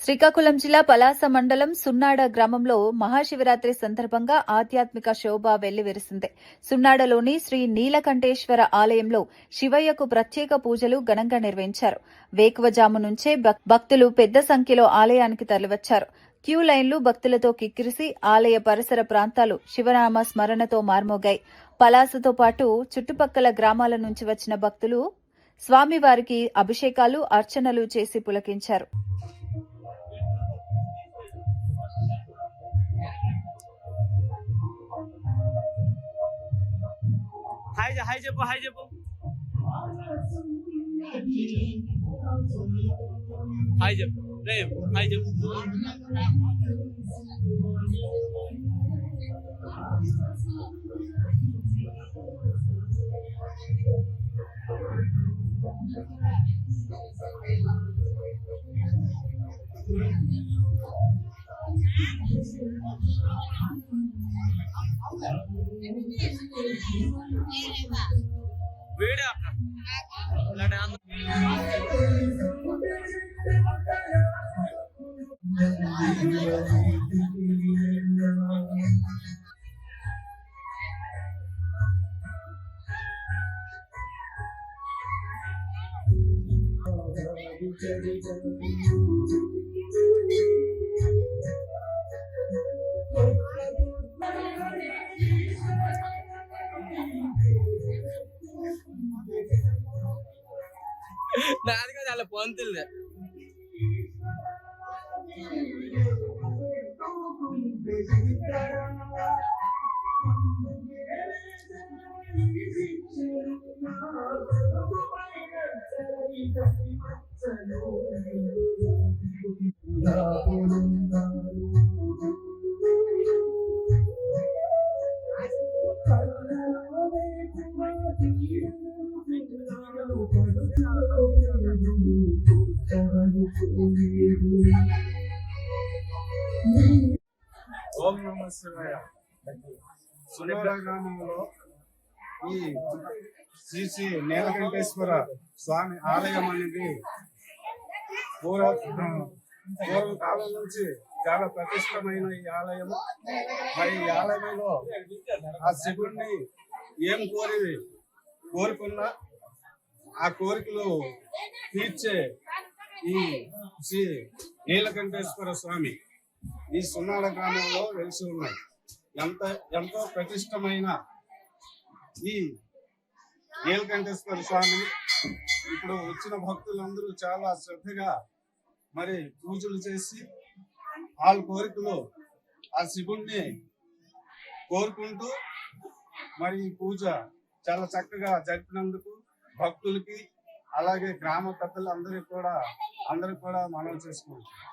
శ్రీకాకుళం జిల్లా పలాస మండలం సున్నాడ గ్రామంలో మహాశివరాత్రి సందర్భంగా ఆధ్యాత్మిక శోభ వెల్లివిరిసింది. సున్నాడలోని శ్రీ నీలకంఠేశ్వర ఆలయంలో శివయ్యకు ప్రత్యేక పూజలు ఘనంగా నిర్వహించారు. వేకువజాము నుంచే భక్తులు పెద్ద సంఖ్యలో ఆలయానికి తరలివచ్చారు. క్యూ లైన్లు భక్తులతో కిక్కిరిసి ఆలయ పరిసర ప్రాంతాలు శివనామ స్మరణతో మార్మోగాయి. పలాసతో పాటు చుట్టుపక్కల గ్రామాల నుంచి వచ్చిన భక్తులు స్వామివారికి అభిషేకాలు, అర్చనలు చేసి పులకించారు. హాయ్ చెప్పు రేపు హాయ్ చెప్పు. వీడియో అక్క నాది కాదు అలా పొంతులే. ఓం నమః శివాయ. సున్నాడ గ్రామంలో ఈ శ్రీ నీలకంఠేశ్వర స్వామి ఆలయం అనేది పూర్వకాలం నుంచి చాలా ప్రతిష్టమైన ఈ ఆలయం. మరి ఈ ఆలయంలో ఆ శివుడిని ఏం కోరుకున్నా ఆ కోరికలు తీర్చే ఈ శ్రీ నీలకంఠేశ్వర స్వామి ఈ సున్నాడ గ్రామంలో వెలిసి ఉన్నాయి. ఎంతో ప్రతిష్టమైన ఈ నీలకంఠేశ్వర స్వామిని ఇప్పుడు వచ్చిన భక్తులందరూ చాలా శ్రద్ధగా మరి పూజలు చేసి వాళ్ళ కోరికలు ఆ శివుణ్ణి కోరుకుంటూ మరి ఈ పూజ చాలా చక్కగా జరిపినందుకు భక్తులకి అలాగే గ్రామ పెద్దలు అందరూ కూడా మనవి చేసుకుంటారు.